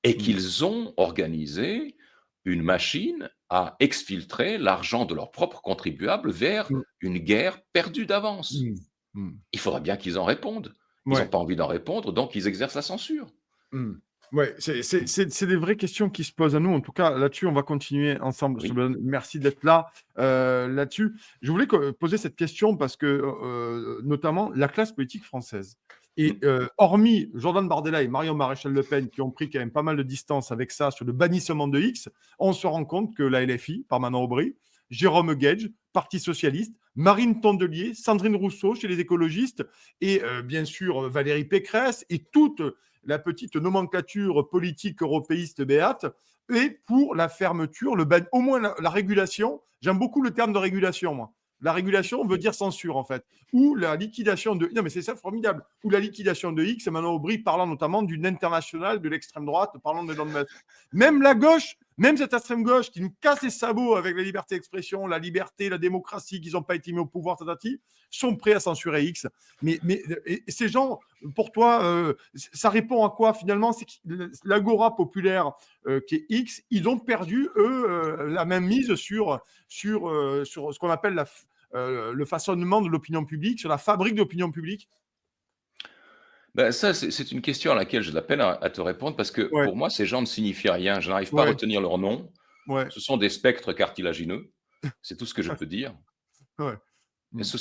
et Mmh. qu'ils ont organisé une machine à exfiltrer l'argent de leurs propres contribuables vers Mmh. une guerre perdue d'avance. Mmh. Mmh. Il faudra bien qu'ils en répondent. Ils n'ont Ouais. pas envie d'en répondre, donc ils exercent la censure. Mmh. Ouais, c'est des vraies questions qui se posent à nous. En tout cas, là-dessus, on va continuer ensemble sur Oui. le merci d'être là, là-dessus. Je voulais poser cette question parce que, notamment la classe politique française et Mmh. hormis Jordan Bardella et Marion Maréchal Le Pen qui ont pris quand même pas mal de distance avec ça sur le bannissement de X, on se rend compte que la LFI, par Manon Aubry, Jérôme Guedj, Parti socialiste, Marine Tondelier, Sandrine Rousseau chez les écologistes et bien sûr Valérie Pécresse et toute la petite nomenclature politique européiste béate, et pour la fermeture, au moins la régulation. J'aime beaucoup le terme de régulation, moi. La régulation veut dire censure, en fait. Ou la liquidation de. Non, mais c'est ça formidable. Ou la liquidation de X, et Manon Aubry parlant notamment d'une internationale de l'extrême droite, parlant de Elon Musk. Même la gauche, même cette extrême gauche qui nous casse les sabots avec la liberté d'expression, la liberté, la démocratie, qu'ils n'ont pas été mis au pouvoir, tatati, sont prêts à censurer X. Mais et ces gens, pour toi, ça répond à quoi finalement? C'est que l'agora populaire qui est X, ils ont perdu, eux, la même mise sur ce qu'on appelle le façonnement de l'opinion publique, sur la fabrique de l'opinion publique. Ben, ça, c'est une question à laquelle j'ai de la peine à te répondre parce que Ouais, pour moi, ces gens ne signifient rien. Je n'arrive pas à ouais, retenir leur nom. ouais, Ce sont des spectres cartilagineux. C'est tout ce que je peux dire. ouais. Et Mm, ce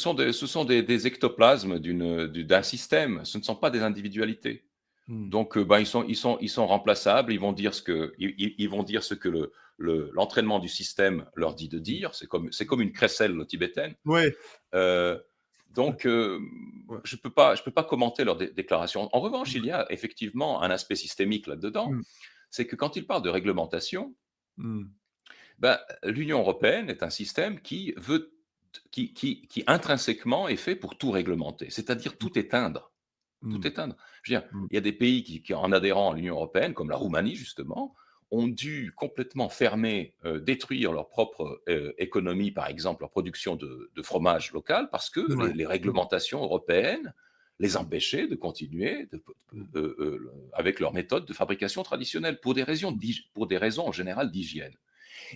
sont des ectoplasmes d'un système. Ce ne sont pas des individualités. mm, Donc, ben, ils sont remplaçables. Ils vont dire ce que l'entraînement du système leur dit de mm. dire. C'est comme une crécelle tibétaine. Ouais, Euh, donc, ouais. je peux pas commenter leurs déclarations. En revanche, Mm, il y a effectivement un aspect systémique là-dedans. mm, C'est que quand ils parlent de réglementation, mm, ben, l'Union européenne est un système qui intrinsèquement est fait pour tout réglementer, c'est-à-dire tout éteindre. Tout mm, éteindre. Je veux dire, mm, il y a des pays en adhérant à l'Union européenne, comme la Roumanie justement, ont dû complètement fermer, détruire leur propre économie, par exemple leur production de fromage local, parce que ouais, les mm, réglementations européennes les empêchaient de continuer mm, avec leurs méthodes de fabrication traditionnelles, pour des raisons en général d'hygiène.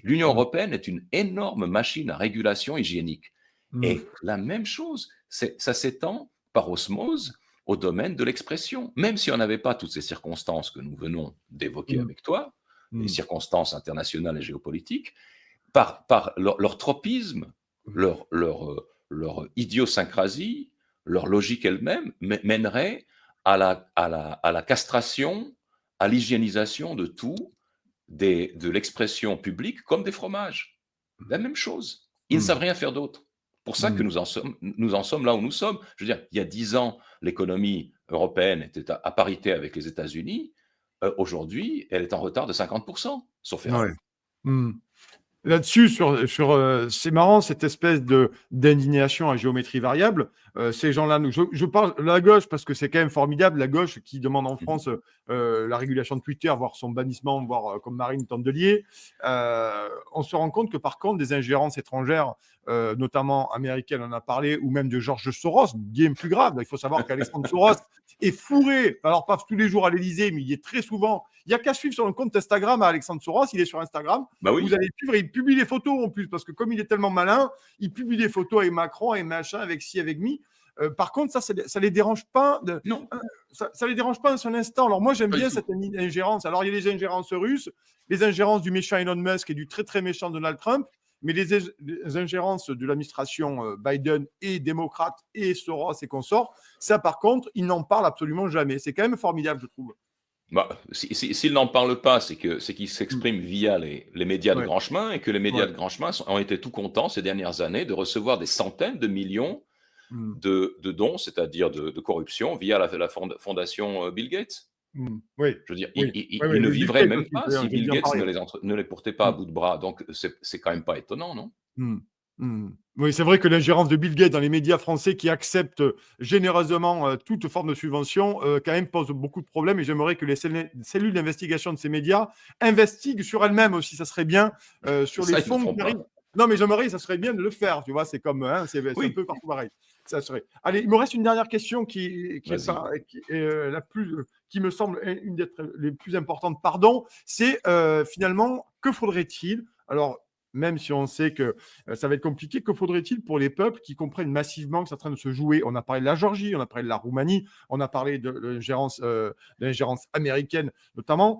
L'Union mm, européenne est une énorme machine à régulation hygiénique. mm, Et la même chose, ça s'étend par osmose au domaine de l'expression. Même si on n'avait pas toutes ces circonstances que nous venons d'évoquer mm, avec toi, les mm, circonstances internationales et géopolitiques, par leur tropisme, mm. leur idiosyncrasie, leur logique elle-même mènerait à la castration, à l'hygiénisation de tout, de l'expression publique comme des fromages. La même chose. Ils ne Mm, savent rien faire d'autre. Pour ça que mm. nous en sommes là où nous sommes. Je veux dire, il y a 10 ans, l'économie européenne était à parité avec les États-Unis. Aujourd'hui, elle est en retard de 50%, sauf Ouais. erreur. Mm. Là-dessus, c'est marrant cette espèce de d'indignation à géométrie variable. Ces gens-là, je parle de la gauche parce que c'est quand même formidable, la gauche qui demande en Mhm. France la régulation de Twitter, voire son bannissement, voire comme Marine Tondelier. On se rend compte que par contre, des ingérences étrangères, notamment américaines, on en a parlé, ou même de George Soros, bien plus grave. Il faut savoir qu'Alexandre Soros est fourré, alors pas tous les jours à l'Élysée, mais il est très souvent. Il n'y a qu'à suivre sur le compte Instagram à Alexandre Soros, il est sur Instagram. Bah Vous oui, allez suivre, il publie des photos en plus, parce que comme il est tellement malin, il publie des photos avec Macron, et machin, avec ci, avec mi. Par contre, ça les dérange pas. non, Ça les dérange pas un seul instant. Alors moi, j'aime pas du bien tout. cette ingérence. Alors il y a les ingérences russes, les ingérences du méchant Elon Musk et du très très méchant Donald Trump, mais les ingérences de l'administration Biden et démocrate et Soros et consorts, ça par contre, ils n'en parlent absolument jamais. C'est quand même formidable, je trouve. Bah, s'ils n'en parlent pas, c'est qu'ils Mm. s'expriment via les médias de Ouais, grand chemin et que les médias ouais. de grand chemin ont été tout contents ces dernières années de recevoir des centaines de millions Mm. de dons, c'est-à-dire de corruption, via la fondation Bill Gates. Mm. Oui, Je veux dire, oui, oui, ils oui. ne Le Bill vivraient Gates même aussi, pas d'ailleurs, si j'ai Bill bien Gates parlé. ne les portait pas à Mm. bout de bras. Donc, c'est quand même pas étonnant, non? Mm. Mmh. Oui, c'est vrai que l'ingérence de Bill Gates dans les médias français qui acceptent généreusement toute forme de subvention, quand même pose beaucoup de problèmes et j'aimerais que les cellules d'investigation de ces médias investiguent sur elles-mêmes aussi. Ça serait bien sur les Ça, ils ne le fonds font qui arrivent. pas. Non, mais j'aimerais, ça serait bien de le faire. Tu vois, c'est comme, hein, c'est un Oui, peu partout pareil. Ça serait. Allez, il me reste une dernière question qui est vas-y. pas, qui est la plus, qui me semble une des les plus importantes. Pardon, c'est finalement que faudrait-il alors, même si on sait que ça va être compliqué. Que faudrait-il pour les peuples qui comprennent massivement que c'est en train de se jouer? On a parlé de la Géorgie, on a parlé de la Roumanie, on a parlé de l'ingérence américaine notamment.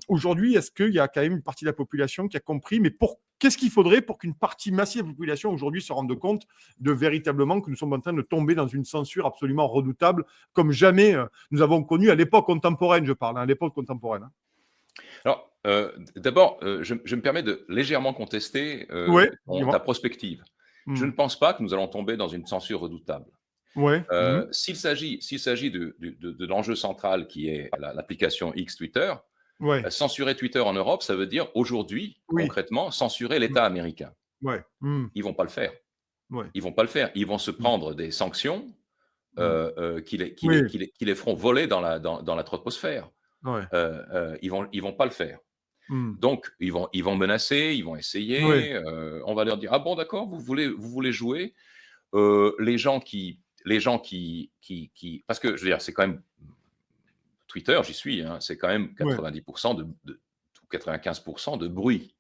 Aujourd'hui, est-ce qu'il y a quand même une partie de la population qui a compris, mais qu'est-ce qu'il faudrait pour qu'une partie massive de la population aujourd'hui se rende compte de véritablement que nous sommes en train de tomber dans une censure absolument redoutable, comme jamais nous avons connu à l'époque contemporaine, je parle, hein, à l'époque contemporaine. Hein. Alors, d'abord, je me permets de légèrement contester Ouais, ta dis-moi. prospective. Je Hmm. ne pense pas que nous allons tomber dans une censure redoutable. Ouais. Hmm. S'il s'agit de l'enjeu central qui est l'application X Twitter, Ouais. censurer Twitter en Europe, ça veut dire aujourd'hui, Oui. concrètement, censurer Hmm. l'État américain. Ouais. Hmm. Ils vont pas le faire. Ouais. Ils vont pas le faire. Ils vont se Hmm. prendre des sanctions Hmm. qui Oui. les feront voler dans la troposphère. Ouais. Ils vont pas le faire. Hmm. Donc, ils vont menacer, ils vont Ouais. essayer. On va leur dire: ah bon, d'accord, vous voulez jouer. Les gens parce que je veux dire, c'est quand même Twitter, j'y suis, hein, c'est quand même Ouais. 90% ou 95% de bruit,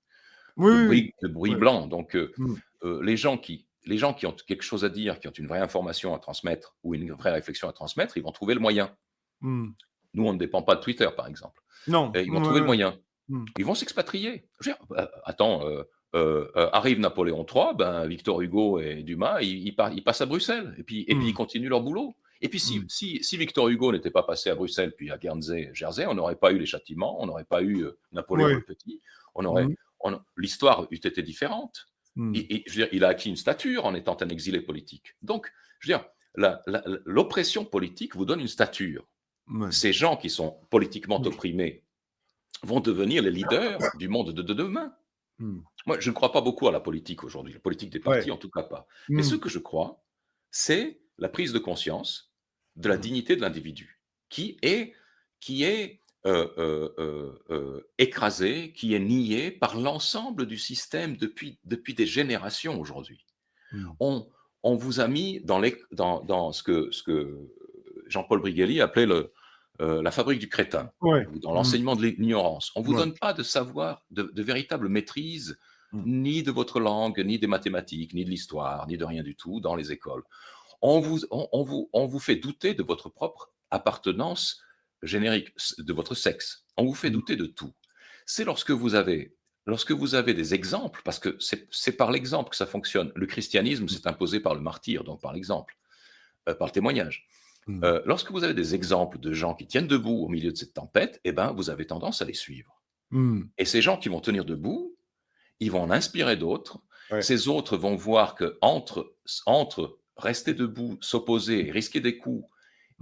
Oui, oui, oui. de bruit Ouais. blanc. Donc, Hmm. les gens qui ont quelque chose à dire, qui ont une vraie information à transmettre ou une vraie réflexion à transmettre, ils vont trouver le moyen. Hmm. Nous, on ne dépend pas de Twitter, par exemple. Non. Et ils vont Ouais, trouver le ouais. moyen. Hmm. Ils vont s'expatrier. Je veux dire, attends, arrive Napoléon III, ben, Victor Hugo et Dumas, ils passent à Bruxelles et puis ils Hmm. continuent leur boulot. Et puis Hmm. si Victor Hugo n'était pas passé à Bruxelles puis à Guernsey, Jersey, on n'aurait pas eu les châtiments, on n'aurait pas eu Napoléon Ouais. le Petit, on aurait, Hmm. l'histoire eût été différente. Hmm. Je veux dire, il a acquis une stature en étant un exilé politique. Donc, je veux dire, l'oppression politique vous donne une stature. Ouais. Ces gens qui sont politiquement opprimés vont devenir les leaders du monde de demain. Hmm. Moi, je ne crois pas beaucoup à la politique aujourd'hui, la politique des Ouais. partis en tout cas pas. Mais ce Hmm. que je crois, c'est la prise de conscience de la Hmm. dignité de l'individu, qui est écrasée, qui est niée par l'ensemble du système depuis des générations aujourd'hui. Hmm. On, on vous a mis dans ce que Jean-Paul Brigelli appelait la fabrique du crétin, Ouais. ou dans Hmm. l'enseignement de l'ignorance. On ne vous Ouais. donne pas de savoir, de véritable maîtrise, Hmm. ni de votre langue, ni des mathématiques, ni de l'histoire, ni de rien du tout dans les écoles. On vous fait douter de votre propre appartenance générique, de votre sexe. On vous fait Hmm. douter de tout. C'est lorsque vous avez des exemples, parce que c'est par l'exemple que ça fonctionne. Le christianisme s'est imposé par le martyr, donc par l'exemple, par le témoignage. Hmm. Lorsque vous avez des exemples de gens qui tiennent debout au milieu de cette tempête, eh ben, vous avez tendance à les suivre. Hmm. Et ces gens qui vont tenir debout, ils vont en inspirer d'autres. Ouais. Ces autres vont voir que entre rester debout, s'opposer, risquer des coups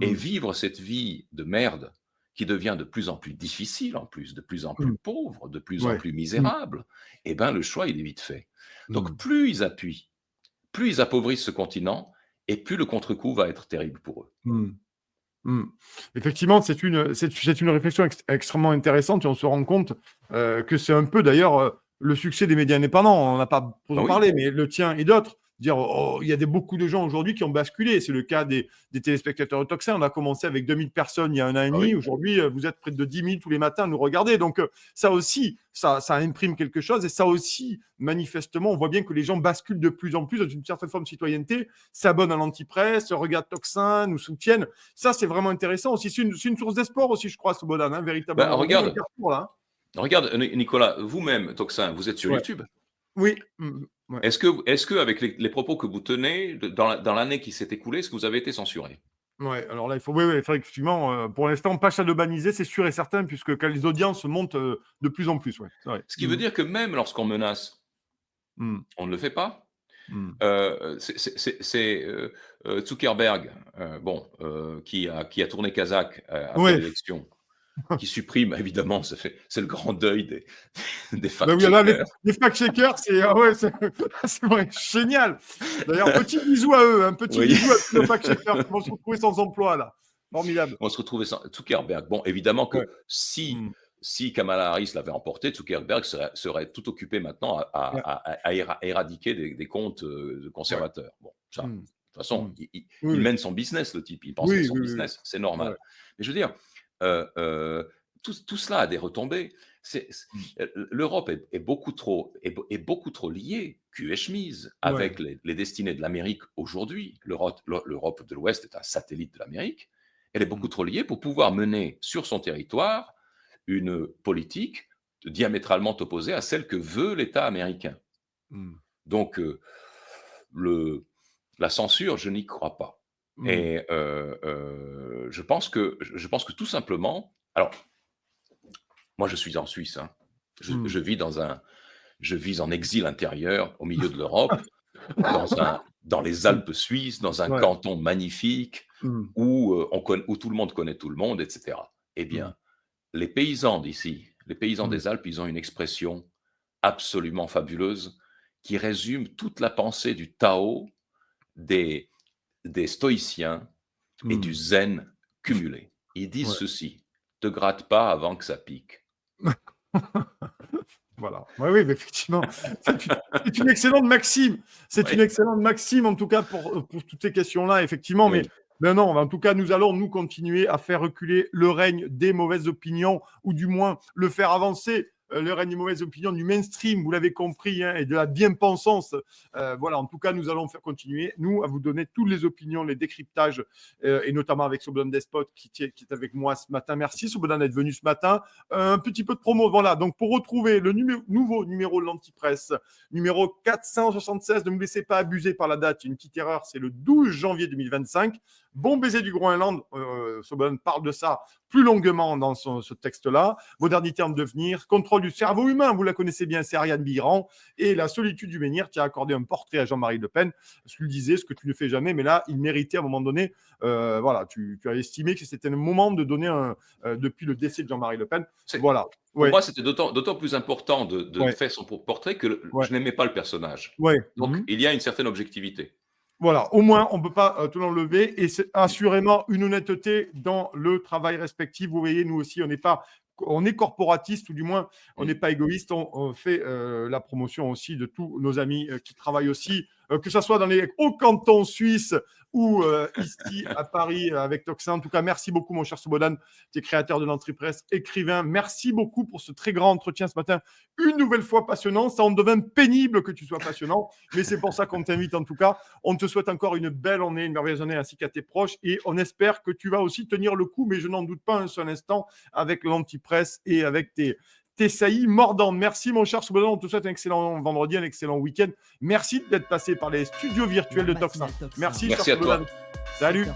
et Hmm. vivre cette vie de merde qui devient de plus en plus difficile en plus, de plus en plus Hmm. pauvre, de plus en Ouais. plus Hmm. misérable, eh ben, le choix, il est vite fait. Hmm. Donc, plus ils appuient, plus ils appauvrissent ce continent et plus le contre-coup va être terrible pour eux. Hmm. Hmm. Effectivement, c'est une réflexion extrêmement intéressante et on se rend compte que c'est un peu d'ailleurs le succès des médias indépendants. On n'a pas pour Ah en oui, parler, mais le tien et d'autres. Dire, oh, il y a beaucoup de gens aujourd'hui qui ont basculé. C'est le cas des téléspectateurs de Toxin. On a commencé avec 2000 personnes il y a un an et ah demi. oui. Aujourd'hui, vous êtes près de 10 000 tous les matins à nous regarder. Donc, ça aussi, ça imprime quelque chose. Et ça aussi, manifestement, on voit bien que les gens basculent de plus en plus dans une certaine forme de citoyenneté, s'abonnent à l'antipresse, regardent Toxin, nous soutiennent. Ça, c'est vraiment intéressant aussi. C'est une source d'espoir aussi, je crois, Slobodan, hein, Ben, véritablement. On est dans le regarde, carrefour, là. regarde, Nicolas, vous-même, Toxin, vous êtes sur Ouais. YouTube. Oui. Ouais. Est-ce que avec les propos que vous tenez dans l'année qui s'est écoulée, est-ce que vous avez été censuré? Ouais, alors là, oui, effectivement, pour l'instant, pas shadowbanisé, c'est sûr et certain, puisque quand les audiences montent de plus en plus, ouais. C'est vrai. Ce qui veut dire que même lorsqu'on menace, Mm. on ne le fait pas. Mm. C'est Zuckerberg, qui a tourné Kazakh après Ouais, l'élection. qui supprime, évidemment, c'est le grand deuil des Ben oui, là, fact-checkers. les fact-checkers, ouais, c'est vrai, génial. D'ailleurs, petit bisou à eux, un petit Oui. bisou à tous nos fact-checkers qui vont se retrouver sans emploi, là. Formidable. On se retrouvait sans Zuckerberg. Bon, évidemment que Ouais. si Kamala Harris l'avait emporté, Zuckerberg serait tout occupé maintenant Ouais. à éradiquer des comptes conservateurs. Bon, ça, de toute façon, il mène son business, le type. Il pense qu'à son business. C'est normal. Ouais. Mais je veux dire, tout cela a des retombées. L'Europe est beaucoup trop liée, cul et chemise, avec les destinées de l'Amérique aujourd'hui. L'Europe de l'Ouest est un satellite de l'Amérique. Elle est beaucoup trop liée pour pouvoir mener sur son territoire une politique diamétralement opposée à celle que veut l'État américain. Donc, la censure, je n'y crois pas. Et je pense que tout simplement, alors, moi je suis en Suisse, hein. Je vis en exil intérieur au milieu de l'Europe, dans les Alpes suisses, dans un canton magnifique où tout le monde connaît tout le monde, etc. Eh bien, les paysans d'ici, les paysans des Alpes, ils ont une expression absolument fabuleuse qui résume toute la pensée du Tao, des stoïciens et du zen cumulé. Ils disent ceci: te gratte pas avant que ça pique. Voilà. Oui, mais effectivement, c'est une excellente maxime. C'est une excellente maxime, en tout cas, pour toutes ces questions-là, effectivement. Mais non, en tout cas, nous allons nous continuer à faire reculer le règne des mauvaises opinions, ou du moins le faire avancer. Le règne des mauvaises opinions du mainstream, vous l'avez compris, hein, et de la bien-pensance. Voilà, en tout cas, nous allons faire continuer, nous, à vous donner toutes les opinions, les décryptages, et notamment avec Slobodan Despot qui est avec moi ce matin. Merci, Slobodan, d'être venu ce matin. Un petit peu de promo, voilà. Donc, pour retrouver le nouveau numéro de l'Antipresse, numéro 476, ne vous laissez pas abuser par la date. Une petite erreur, c'est le 12 janvier 2025. Bon baiser du Groenland, Slobodan parle de ça plus longuement dans ce texte-là. Modernité en devenir, contrôle du cerveau humain, vous la connaissez bien, c'est Ariane Biran, et la solitude du menhir qui a accordé un portrait à Jean-Marie Le Pen. Ce qu'il disait, ce que tu ne fais jamais, mais là, il méritait à un moment donné, voilà, tu as estimé que c'était le moment de donner depuis le décès de Jean-Marie Le Pen. Voilà. Pour moi, c'était d'autant plus important de faire son portrait que je n'aimais pas le personnage. Donc, il y a une certaine objectivité. Voilà, au moins, on ne peut pas tout l'enlever et c'est assurément une honnêteté dans le travail respectif. Vous voyez, nous aussi, on est corporatiste ou du moins, on n'est pas égoïste. On fait la promotion aussi de tous nos amis qui travaillent aussi, que ce soit dans les hauts cantons suisses ou ici à Paris avec Toxin. En tout cas, merci beaucoup, mon cher Slobodan. Tu es créateur de l'Antipresse, écrivain. Merci beaucoup pour ce très grand entretien ce matin. Une nouvelle fois passionnant. Ça en devient pénible que tu sois passionnant, mais c'est pour ça qu'on t'invite en tout cas. On te souhaite encore une belle année, une merveilleuse année ainsi qu'à tes proches et on espère que tu vas aussi tenir le coup, mais je n'en doute pas un seul instant, avec l'Antipresse et avec tes saillies mordantes. Merci, mon cher Slobodan. On te souhaite un excellent vendredi, un excellent week-end. Merci d'être passé par les studios virtuels de Toxin. Merci, cher Slobodan. Salut.